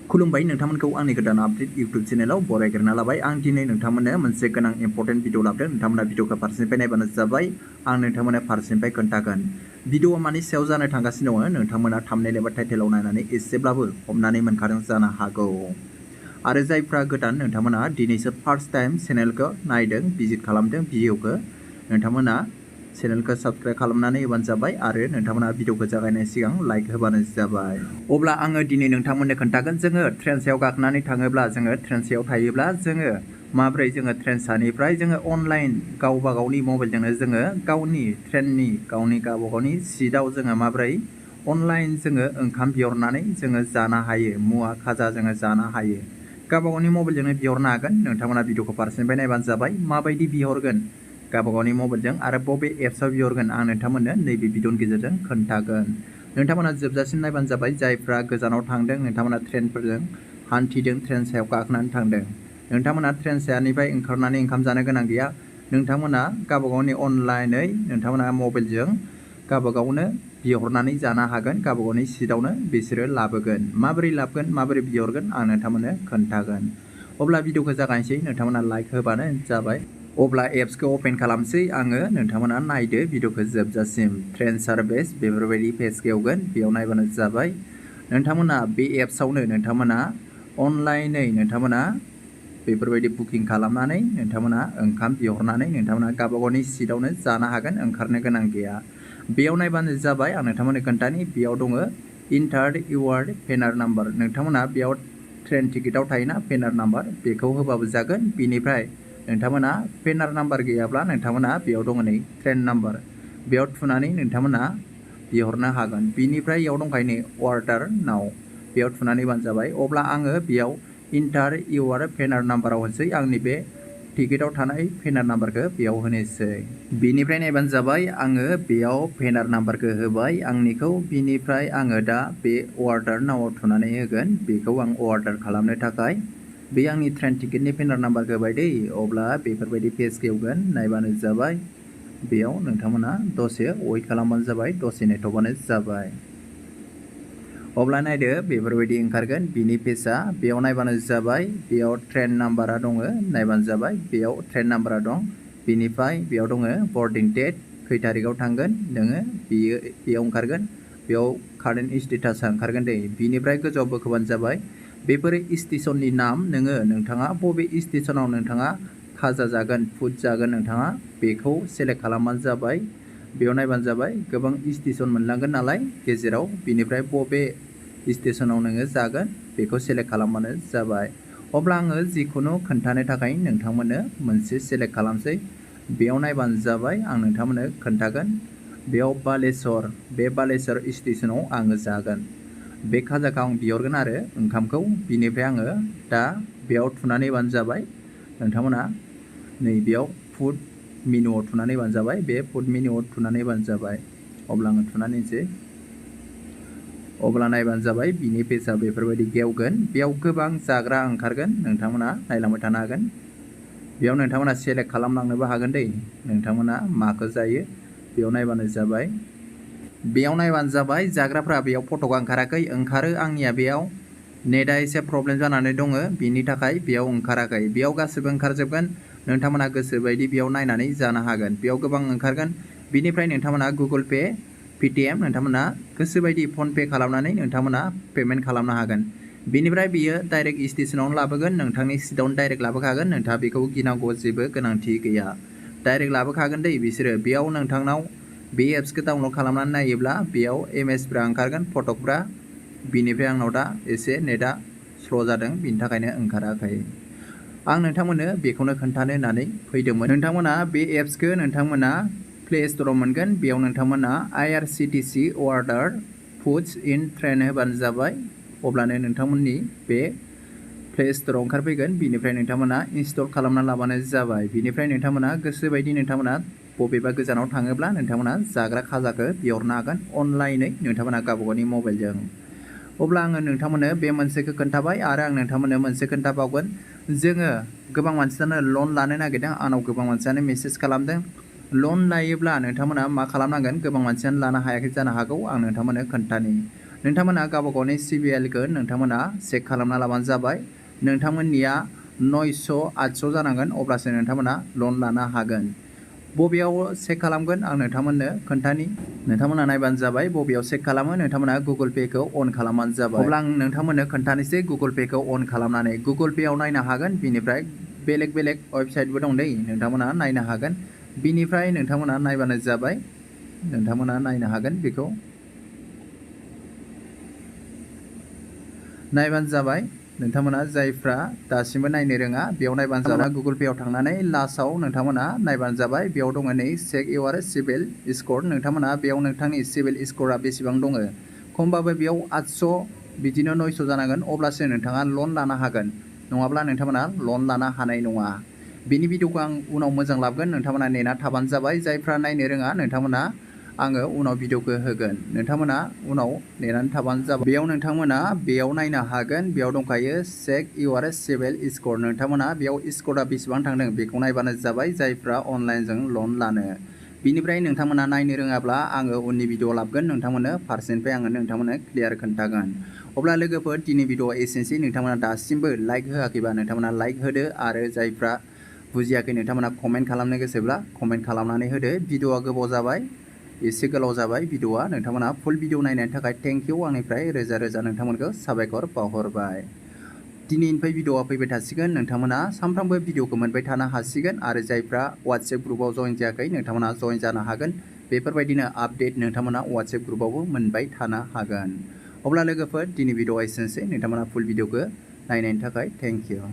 खुलुमबाय नोंथांमोनखौ आंनि गोदान आपडेट इउट्युब चेनेलाव बरायग्रोना लाबाय। आं दिनै नोंथांमोननो मोनसे गोनां इम्पर्टेन्ट भिडिअ लाबोदों। नोंथांमोना भिडिअखौ फारसेनिफ्राय नायबानो जाबाय। आं नोंथांमोननो फारसेनिफ्राय खोन्थागोन। भिडिअआ मानि सायाव जानो थांगासिनो दङ नोंथांमोना थाम्बनेल एबा टाइटेलाव नायनानै एसेब्लाबो हमनानै मोनखादों जानो हागौ। आरो जायफ्रा गोदान नोंथांमोना दिनैसो फार्स्ट टाइम चेनेलखौ नायदों भिजिट खालामदों भिडिअखौ नोंथांमोना चेनेलखौ साबस्क्राइब खालामनानै होबानो जाबाय आरो नोंथांमोना भिडिअखौ जागायनायनि सिगां लाइक होबानो जाबाय। अब्ला आङो दिनै नोंथांमोननो खोन्थागोन जोङो ट्रेन सायाव गाखोनानै थाङोब्ला जोङो ट्रेन सायाव थायोब्ला जोङो माबोरै जोङो ट्रेन सानिफ्राय जोङो अनलाइन गावबा गावनि मबाइलजोंनो जोङो गावनि ट्रेननि गावबागावनि सिटआव जोङो माबोरै अनलाइन जोङो ओंखाम बिहरनानै जोङो जानो हायो मुवा खाजा जोङो जानो हायो गावबा गावनि मबाइलजोंनो बिहरनो हागोन। नोंथांमोना भिडिअखौ फारसेनिफ्राय नायबानो जाबाय माबायदि बिहरगोन गावबा गावनि मबाइलजों आरो बबे एप्सआव बिहरगोन आं नोंथांमोननो नैबे भिडिअनि गेजेरजों खोन्थागोन। नोंथांमोना जोबजासिम नायबानो जाबाय। जायफ्रा गोजानाव थांदों नोंथांमोना ट्रेनफोरजों हान्थिदों ट्रेन सायाव गाखोनानै थांदों नोंथांमोना ट्रेन सायानिफ्राय ओंखारनानै ओंखाम जानो गोनां गैया। नोंथांमोना गावबा गावनि अनलाइनै नोंथांमोना मबाइलजों गावबा गावनो बिहरनानै जानो हागोन। गावबा गावनि सिटआवनो बिसोरो लाबोगोन। माबोरै लाबोगोन माबोरै बिहरगोन आं नोंथांमोननो खोन्थागोन। अब्ला भिडिअखौ जागायनोसै नोंथांमोना लाइक होबानो जाबाय। अब्ला एप्सखौ अपेन खालामसै आङो नोंथांमोना नायदो भिडिअखौ जोबजासिम। ट्रेन सार्भिस बेफोरबायदि पेज गेवगोन बेयाव नायबानो जाबाय। नोंथांमोना बे एप्सआवनो नोंथांमोना अनलाइनै नोंथांमोना बेफोरबायदि बुकिं खालामनानै नोंथांमोना ओंखाम बिहरनानै नोंथांमोना गावबा गावनि सिटआवनो जानो हागोन ओंखारनो गोनां गैया। बेयाव नायबानो जाबाय। आं नोंथांमोननो खोन्थानि बेयाव दङ इन्टार इउर पेनार नाम्बार। नोंथांमोना बेयाव ट्रेन टिकेटआव थायोना पेनार नाम्बार बेखौ होबाबो जागोन। बिनिफ्राय नोंथांमोना पेनार नाम्बार गैयाब्ला नोंथांमोना बेयाव दङ नै ट्रेन नाम्बार बेयाव थुनानै नोंथांमोना बिहरनो हागोन। बिनिफ्राय बेयाव दंखायो नै अर्डार नाव बेयाव थुनानै होबानो जाबाय। अब्ला आङो बेयाव इन्टार इउर पेनार नाम्बाराव होनोसै आंनि बे टिकेटआव थानाय पेनार नाम्बारखौ बेयाव होनोसै। बिनिफ्राय नायबानो जाबाय आङो बेयाव पेनार नाम्बारखौ होबाय आंनिखौ। बिनिफ्राय आङो दा बे अर्डार नावआव थुनानै होगोन बेखौ आं अर्डार खालामनो थाखाय बे आंनि ट्रेन टिकेटनि पेनार नाम्बारखौ होबाय दै। अब्ला बेफोरबायदि पेज गेवगोन नायबानो जाबाय। बेयाव नोंथांमोना दसे वेट खालामबानो जाबाय दसे नेथ'बानो जाबाय। अब्ला नायदो बेफोरबायदि ओंखारगोन बिनि पेजआ बेयाव नायबानो जाबाय। बेयाव ट्रेन नाम्बारा दङ नायबानो जाबाय। बेयाव ट्रेन नाम्बारा दं। बिनिफ्राय बेयाव दङ बर्डिं डेट खै थारिखआव थांगोन नोङो बेयाव ओंखारगोन। बेयाव कारेन्ट स्टेटासा ओंखारगोन दै। बिनिफ्राय गोजौआव बोखोबानो जाबाय। बेफोर स्टेशननि नाम नोंथाङा बबे स्टेशनाव नोंथाङा खाजा जागोन फुड जागोन नोंथाङा बेखौ सेलेक्ट खालामबानो जाबाय। बेयाव नायबानो जाबाय गोबां स्टेशन मोनलांगोन नालाय गेजेराव बिनिफ्राय बबे स्टेशनाव नोङो जागोन बेखौ सेलेक्ट खालामबानो जाबाय। अब्ला आङो जिखुनु खोन्थानो थाखाय नोंथांमोननो मोनसे सेलेक्ट खालामसै। बेयाव नायबानो जाबाय आं नोंथांमोननो खोन्थागोन। बेयाव बालेश्वर बे बालेश्वर स्टेशनाव आङो जागोन बे खाजाखौ आं बिहरगोन आरो ओंखामखौ। बिनिफ्राय आङो दा बेयाव थुनानै होबानो जाबाय। नोंथांमोना नैबेयाव फुड मेनुआव थुनानै होबानो जाबाय। बे फुड मेनुआव थुनानै होबानो जाबाय। अब्ला आङो थुनानै होनोसै। अब्ला नायबानो जाबाय बिनि पेजआ बेफोरबायदि गेवगोन। बेयाव गोबां जाग्रा ओंखारगोन नोंथांमोना नायलांबाय थानो हागोन। बेयाव नोंथांमोना सेलेक्ट खालामलांनोबो हागोन दै नोंथांमोना माखौ जायो बेयाव नायबानो जाबाय। बेयाव नायबानो जाबाय जाग्राफ्रा बेयाव फट'आ ओंखाराखै ओंखारो आंनिया बेयाव नेटआ एसे प्रब्लेम जानानै दङ बिनि थाखाय बेयाव ओंखाराखै। बेयाव गासिबो ओंखारजोबगोन नोंथांमोना गोसोबायदि बेयाव नायनानै जानो हागोन। बेयाव गोबां ओंखारगोन। बिनिफ्राय नोंथांमोना गुगोल पे पेटिएम नोंथांमोना गोसोबायदि फन पे खालामनानै नोंथांमोना पेमेन्ट खालामनो हागोन। बिनिफ्राय बियो डाइरेक्ट स्टेशनावनो लाबोगोन नोंथांनि सिटआवनो डाइरेक्ट लाबोखागोन। नोंथाङा बेखौ गिनांगौ जेबो गोनांथि गैया डाइरेक्ट लाबोखागोन दै बिसोरो। बेयाव नोंथांनाव बे एप्सखौ डाउनलड खालामनानै नायोब्ला बेयाव इमेजफ्रा ओंखारगोन फटकफ्रा। बिनिफ्राय आंनाव दा एसे नेटआ स्ल' जादों बिनि थाखायनो ओंखाराखै। आं नोंथांमोननो बेखौनो खोन्थानो होननानै फैदोंमोन। नोंथांमोना बे एप्सखौ नोंथांमोना प्ले स्ट'राव मोनगोन। बेयाव नोंथांमोना IRCTC अर्डार फुड्स इन ट्रेन होबानो जाबाय। अब्लानो नोंथांमोननि बे प्ले स्ट'राव ओंखारफैगोन। बिनिफ्राय नोंथांमोना इनस्टल खालामना लाबानो जाबाय। बिनिफ्राय नोंथांमोना गोसोबायदि नोंथांमोना बबेबा गोजानाव थाङोब्ला नोंथांमोना जाग्रा खाजाखौ बिहरनो हागोन अनलाइनै नोंथांमोना गावबा गावनि मबाइलजों। अब्ला आङो नोंथांमोननो बे मोनसेखौ खोन्थाबाय आरो आं नोंथांमोननो मोनसे खोन्थाबावगोन। जोङो गोबां मानसियानो लन लानो नागिरदों। आंनाव गोबां मानसियानो मेसेज खालामदों। लन लायोब्ला नोंथांमोना मा खालामनांगोन गोबां मानसियानो लानो हायाखै जानो हागौ। आं नोंथांमोननो खोन्थानि नोंथांमोना गावबा गावनि सिबिएलखौ नोंथांमोना चेक खालामना लाबानो जाबाय। नोंथांमोननिया 900-800 जानांगोन अब्लासो नोंथांमोना लन लानो हागोन। बबेयाव चेक खालामगोन आं नोंथांमोननो खोन्थानि। नोंथांमोना नायबानो जाबाय बबेयाव चेक खालामो। नोंथांमोना गुगोल पेखौ अन खालामबानो जाबाय। अब्ला आं नोंथांमोननो खोन्थानोसै गुगोल पेखौ अन खालामनानै। गुगोल पेआव नायनो हागोन। बिनिफ्राय बेलेग वेबसाइटबो दं दै, नोंथांमोना नायनो हागोन। बिनिफ्राय नोंथांमोना नायबानो जाबाय। नोंथांमोना नायनो हागोन बेखौ। नायबानो जाबाय। नोंथांमोना जायफ्रा दासिमबो नायनो रोङा बेयाव नायबानो जाबाय। गुगोल पेआव थांनानै लास्टआव नोंथांमोना नायबानो जाबाय। बेयाव दङ नै चेक इउर सिबिल स्कर। नोंथांमोना बेयाव नोंथांनि सिबिल स्करा बेसेबां दङ। खमबाबो बेयाव 800 बिदिनो 900 जानांगोन अब्लासो नोंथाङा लन लानो हागोन। नङाब्ला नोंथांमोना लन लानो हानाय नङा। बेनि भिडिअखौ आं उनाव मोजां लाबोगोन। नोंथांमोना नेना थाबानो जाबाय। जायफ्रा नायनो रोङा नोंथांमोना आङो उनाव भिडिअखौ होगोन। नोंथांमोना उनाव नेनानै थाबानो जाबाय। बेयाव नोंथांमोना बेयाव नायनो हागोन। बेयाव दंखायो चेक इउर सिबिल स्कर। नोंथांमोना बेयाव स्करा बेसेबां थांदों बेखौ नायबानो जाबाय जायफ्रा अनलाइनजों लन लानो। बिनिफ्राय नोंथांमोना नायनो रोङाब्ला आङो उननि भिडिअ लाबोगोन। नोंथांमोननो फारसेनिफ्राय आङो नोंथांमोननो क्लियार खोन्थागोन। अब्ला लोगोफोर दिनै भिडिअ एसेनोसै। नोंथांमोना दासिमबो लाइक होआखैबा नोंथांमोना लाइक होदो आरो जायफ्रा बुजियाखै नोंथांमोना कमेन्ट खालामनो गोसोब्ला कमेन्ट खालामनानै होदो। भिडिअआ गोबाव जाबाय, एसे गोलाव जाबाय भिडिअआ। नोंथांमोना फुल भिडिअ नायनायनि थाखाय थेंक इउ। आंनिफ्राय रोजा रोजा नोंथांमोनखौ साबायखर बावहरबाय। दिनैनिफ्राय भिडिअआ फैबाय थासिगोन। नोंथांमोना सानफ्रामबो भिडिअखौ मोनबाय थानो हासिगोन आरो जायफ्रा वाट्सएप ग्रुपआव जइन जायाखै नोंथांमोना जइन जानो हागोन। बेफोरबायदिनो आपडेट नोंथांमोना वाट्सएप ग्रुपआवबो मोनबाय थानो हागोन। अब्ला लोगोफोर दिनै भिडिअआ एसेनोसै। नोंथांमोना फुल भिडिअखौ नायनायनि थाखाय थेंक इउ।